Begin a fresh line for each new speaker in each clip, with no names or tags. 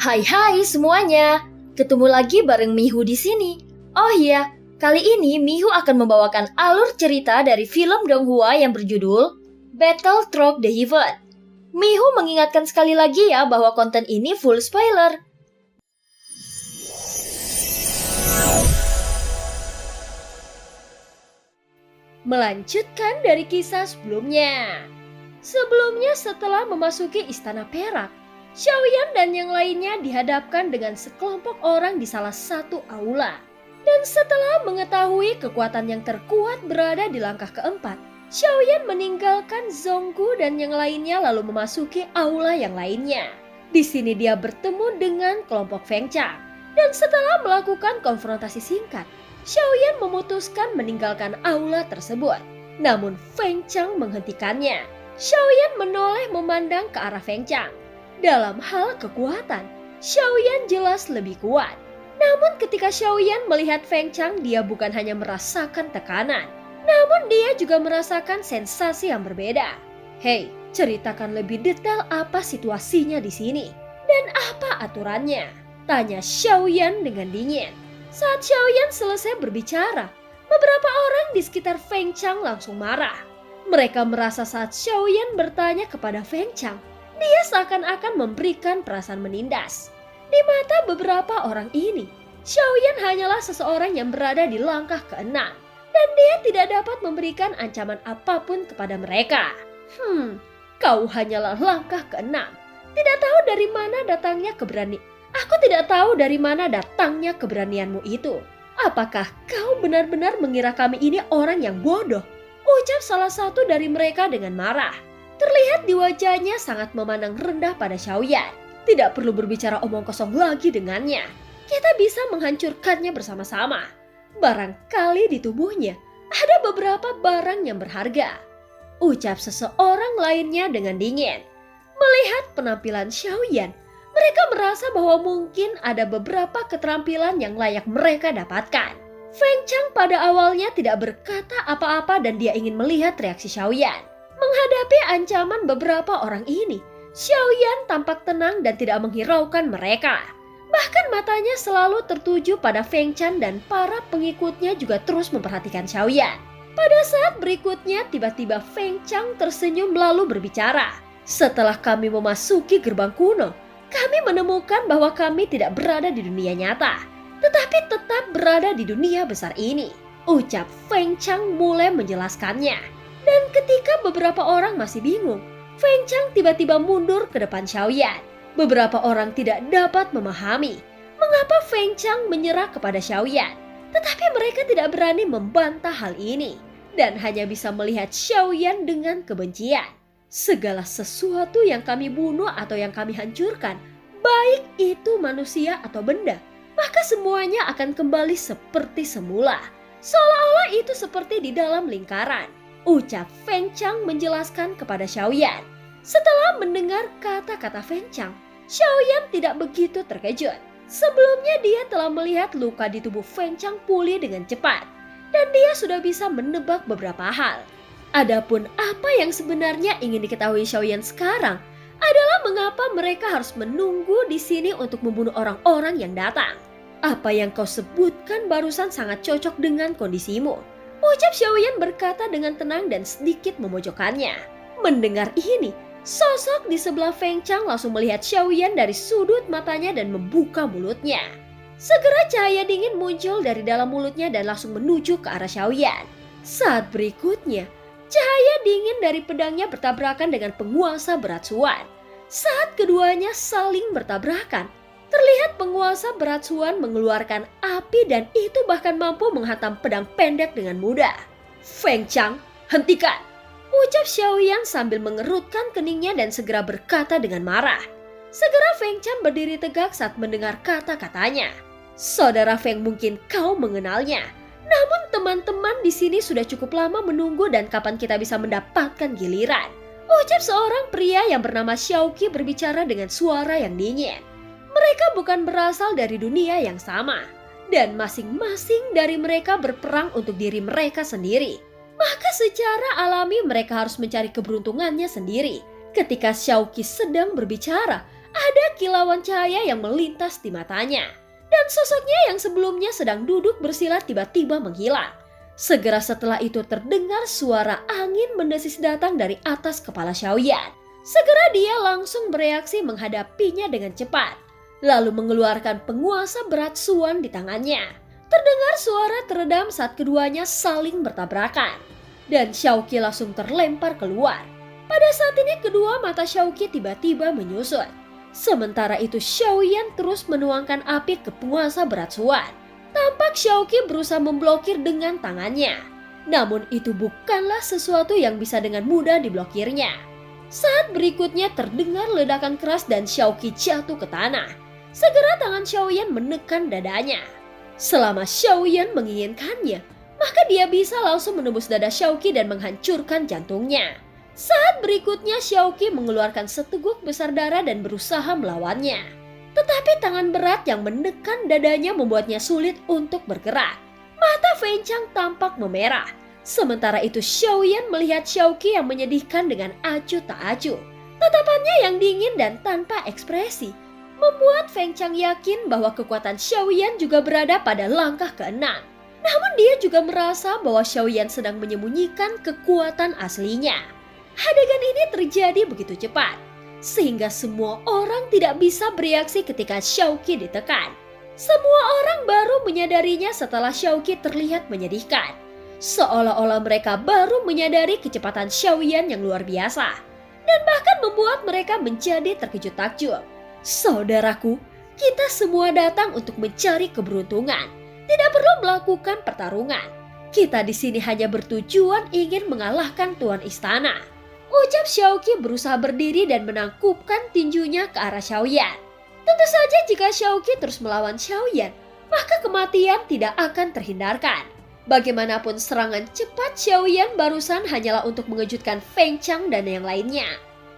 Hai semuanya, ketemu lagi bareng Mihu di sini. Oh iya, kali ini Mihu akan membawakan alur cerita dari film Donghua yang berjudul Battle Through the Heaven. Mihu mengingatkan sekali lagi ya bahwa konten ini full spoiler. Melanjutkan dari kisah sebelumnya. Sebelumnya setelah memasuki Istana Perak, Xiaoyan dan yang lainnya dihadapkan dengan sekelompok orang di salah satu aula. Dan setelah mengetahui kekuatan yang terkuat berada di langkah keempat, Xiaoyan meninggalkan Zhonggu dan yang lainnya lalu memasuki aula yang lainnya. Di sini dia bertemu dengan kelompok Feng Chang. Dan setelah melakukan konfrontasi singkat, Xiaoyan memutuskan meninggalkan aula tersebut. Namun Feng Chang menghentikannya. Xiaoyan menoleh memandang ke arah Feng Chang. Dalam hal kekuatan, Xiaoyan jelas lebih kuat. Namun ketika Xiaoyan melihat Feng Chang, dia bukan hanya merasakan tekanan, namun dia juga merasakan sensasi yang berbeda. Hei, ceritakan lebih detail apa situasinya di sini dan apa aturannya? Tanya Xiaoyan dengan dingin. Saat Xiaoyan selesai berbicara, beberapa orang di sekitar Feng Chang langsung marah. Mereka merasa saat Xiaoyan bertanya kepada Feng Chang, dia seakan-akan memberikan perasaan menindas. Di mata beberapa orang ini, Xiaoyan hanyalah seseorang yang berada di langkah ke-6 dan dia tidak dapat memberikan ancaman apapun kepada mereka. Kau hanyalah langkah ke-6. Tidak tahu dari mana datangnya Aku tidak tahu dari mana datangnya keberanianmu itu. Apakah kau benar-benar mengira kami ini orang yang bodoh? Ucap salah satu dari mereka dengan marah. Terlihat di wajahnya sangat memandang rendah pada Xiaoyan. Tidak perlu berbicara omong kosong lagi dengannya. Kita bisa menghancurkannya bersama-sama. Barangkali di tubuhnya ada beberapa barang yang berharga. Ucap seseorang lainnya dengan dingin. Melihat penampilan Xiaoyan, mereka merasa bahwa mungkin ada beberapa keterampilan yang layak mereka dapatkan. Feng Chang pada awalnya tidak berkata apa-apa dan dia ingin melihat reaksi Xiaoyan. Menghadapi ancaman beberapa orang ini, Xiaoyan tampak tenang dan tidak menghiraukan mereka. Bahkan matanya selalu tertuju pada Feng Chang dan para pengikutnya juga terus memperhatikan Xiaoyan. Pada saat berikutnya tiba-tiba Feng Chang tersenyum lalu berbicara. Setelah kami memasuki gerbang kuno, kami menemukan bahwa kami tidak berada di dunia nyata, tetapi tetap berada di dunia besar ini. Ucap Feng Chang mulai menjelaskannya. Dan ketika beberapa orang masih bingung, Feng Chang tiba-tiba mundur ke depan Xiaoyan. Beberapa orang tidak dapat memahami mengapa Feng Chang menyerah kepada Xiaoyan, tetapi mereka tidak berani membantah hal ini dan hanya bisa melihat Xiaoyan dengan kebencian. Segala sesuatu yang kami bunuh atau yang kami hancurkan, baik itu manusia atau benda, maka semuanya akan kembali seperti semula. Seolah-olah itu seperti di dalam lingkaran. Ucap Feng Chang menjelaskan kepada Xiaoyan. Setelah mendengar kata-kata Feng Chang, Xiaoyan tidak begitu terkejut. Sebelumnya dia telah melihat luka di tubuh Feng Chang pulih dengan cepat, dan dia sudah bisa menebak beberapa hal. Adapun apa yang sebenarnya ingin diketahui Xiaoyan sekarang adalah mengapa mereka harus menunggu di sini untuk membunuh orang-orang yang datang. Apa yang kau sebutkan barusan sangat cocok dengan kondisimu. Ucap Xiaoyan berkata dengan tenang dan sedikit memojokkannya. Mendengar ini, sosok di sebelah Feng Chang langsung melihat Xiaoyan dari sudut matanya dan membuka mulutnya. Segera cahaya dingin muncul dari dalam mulutnya dan langsung menuju ke arah Xiaoyan. Saat berikutnya, cahaya dingin dari pedangnya bertabrakan dengan penguasa berat Suan. Saat keduanya saling bertabrakan, terlihat penguasa berat Suan mengeluarkan api dan itu bahkan mampu menghantam pedang pendek dengan mudah. Feng Chang, hentikan! Ucap Xiaoyan sambil mengerutkan keningnya dan segera berkata dengan marah. Segera Feng Chang berdiri tegak saat mendengar kata-katanya. Saudara Feng mungkin kau mengenalnya. Namun teman-teman di sini sudah cukup lama menunggu dan kapan kita bisa mendapatkan giliran? Ucap seorang pria yang bernama Xiaoqi berbicara dengan suara yang dingin. Mereka bukan berasal dari dunia yang sama. Dan masing-masing dari mereka berperang untuk diri mereka sendiri. Maka secara alami mereka harus mencari keberuntungannya sendiri. Ketika Xiaoqi sedang berbicara, ada kilat kilauan cahaya yang melintas di matanya. Dan sosoknya yang sebelumnya sedang duduk bersilat tiba-tiba menghilang. Segera setelah itu terdengar suara angin mendesis datang dari atas kepala Xiaoyan. Segera dia langsung bereaksi menghadapinya dengan cepat. Lalu mengeluarkan penguasa berat Suan di tangannya. Terdengar suara teredam saat keduanya saling bertabrakan. Dan Xiaoqi langsung terlempar keluar. Pada saat ini kedua mata Xiaoqi tiba-tiba menyusut. Sementara itu Xiaoyan terus menuangkan api ke penguasa berat Suan. Tampak Xiaoqi berusaha memblokir dengan tangannya. Namun itu bukanlah sesuatu yang bisa dengan mudah diblokirnya. Saat berikutnya terdengar ledakan keras dan Xiaoqi jatuh ke tanah. Segera tangan Xiaoyan menekan dadanya. Selama Xiaoyan menginginkannya, maka dia bisa langsung menembus dada Xiaoqi dan menghancurkan jantungnya. Saat berikutnya Xiaoqi mengeluarkan seteguk besar darah dan berusaha melawannya. Tetapi tangan berat yang menekan dadanya membuatnya sulit untuk bergerak. Mata Feng Chang tampak memerah. Sementara itu Xiaoyan melihat Xiaoqi yang menyedihkan dengan acuh tak acuh. Tatapannya yang dingin dan tanpa ekspresi membuat Feng Chang yakin bahwa kekuatan Xiaoyan juga berada pada langkah ke-6. Namun dia juga merasa bahwa Xiaoyan sedang menyembunyikan kekuatan aslinya. Adegan ini terjadi begitu cepat, sehingga semua orang tidak bisa bereaksi ketika Xiaoqi ditekan. Semua orang baru menyadarinya setelah Xiaoqi terlihat menyedihkan. Seolah-olah mereka baru menyadari kecepatan Xiaoyan yang luar biasa, dan bahkan membuat mereka menjadi terkejut takjub. Saudaraku, kita semua datang untuk mencari keberuntungan, tidak perlu melakukan pertarungan. Kita di sini hanya bertujuan ingin mengalahkan Tuan Istana. Ucap Xiaoqi berusaha berdiri dan menangkupkan tinjunya ke arah Xiaoyan. Tentu saja jika Xiaoqi terus melawan Xiaoyan, maka kematian tidak akan terhindarkan. Bagaimanapun serangan cepat Xiaoyan barusan hanyalah untuk mengejutkan Feng Chang dan yang lainnya.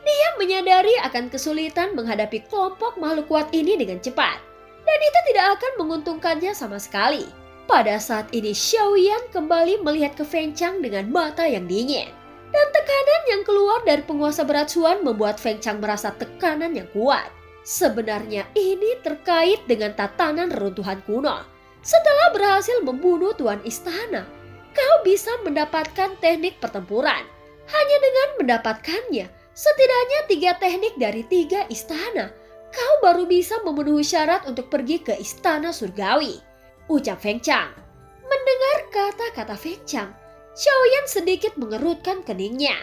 Dia menyadari akan kesulitan menghadapi kelompok makhluk kuat ini dengan cepat. Dan itu tidak akan menguntungkannya sama sekali. Pada saat ini Xiaoyan kembali melihat ke Feng Chang dengan mata yang dingin. Dan tekanan yang keluar dari penguasa berat Suan membuat Feng Chang merasa tekanan yang kuat. Sebenarnya ini terkait dengan tatanan reruntuhan kuno. Setelah berhasil membunuh Tuan Istana, kau bisa mendapatkan teknik pertempuran. Hanya dengan mendapatkannya, setidaknya 3 teknik dari 3 istana, kau baru bisa memenuhi syarat untuk pergi ke Istana Surgawi. Ucap Feng Chang. Mendengar kata-kata Feng Chang, Xiaoyan sedikit mengerutkan keningnya.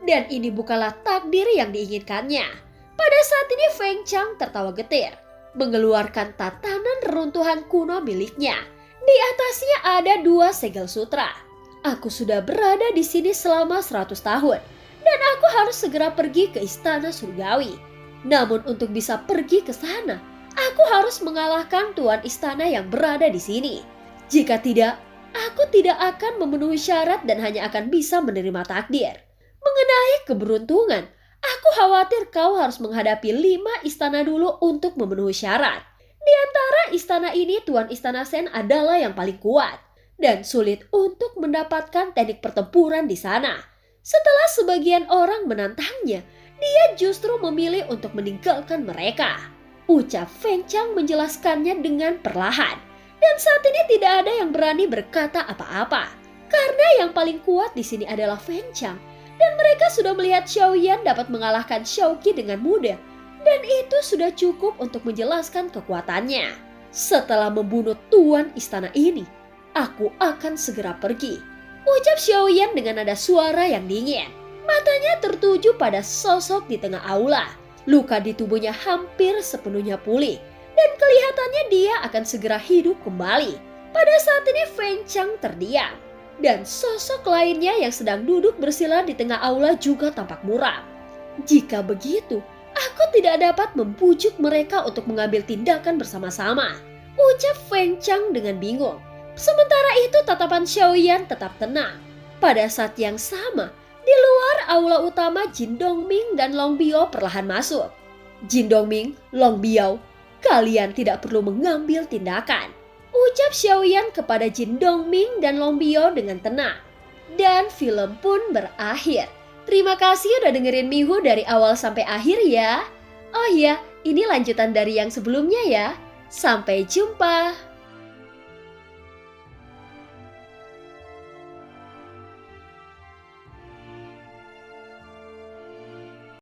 Dan ini bukanlah takdir yang diinginkannya. Pada saat ini Feng Chang tertawa getir, mengeluarkan tatanan reruntuhan kuno miliknya. Di atasnya ada 2 segel sutra. Aku sudah berada di sini selama 100 tahun. Dan aku harus segera pergi ke Istana Surgawi. Namun untuk bisa pergi ke sana, aku harus mengalahkan Tuan Istana yang berada di sini. Jika tidak, aku tidak akan memenuhi syarat dan hanya akan bisa menerima takdir. Mengenai keberuntungan, aku khawatir kau harus menghadapi 5 istana dulu untuk memenuhi syarat. Di antara istana ini, Tuan Istana Sen adalah yang paling kuat dan sulit untuk mendapatkan teknik pertempuran di sana. Setelah sebagian orang menantangnya, dia justru memilih untuk meninggalkan mereka. Ucap Feng Chang menjelaskannya dengan perlahan. Dan saat ini tidak ada yang berani berkata apa-apa. Karena yang paling kuat di sini adalah Feng Chang. Dan mereka sudah melihat Xiaoyan dapat mengalahkan Xiaoqi dengan mudah. Dan itu sudah cukup untuk menjelaskan kekuatannya. Setelah membunuh Tuan Istana ini, aku akan segera pergi. Ucap Xiaoyan dengan nada suara yang dingin. Matanya tertuju pada sosok di tengah aula. Luka di tubuhnya hampir sepenuhnya pulih. Dan kelihatannya dia akan segera hidup kembali. Pada saat ini Feng Chang terdiam. Dan sosok lainnya yang sedang duduk bersila di tengah aula juga tampak muram. Jika begitu, aku tidak dapat membujuk mereka untuk mengambil tindakan bersama-sama. Ucap Feng Chang dengan bingung. Sementara itu tatapan Xiaoyan tetap tenang. Pada saat yang sama, di luar aula utama Jin Dongming dan Long Biao perlahan masuk. Jin Dongming, Long Biao, kalian tidak perlu mengambil tindakan. Ucap Xiaoyan kepada Jin Dongming dan Long Biao dengan tenang. Dan film pun berakhir. Terima kasih udah dengerin Mihu dari awal sampai akhir ya. Oh iya, Ini lanjutan dari yang sebelumnya ya. Sampai jumpa.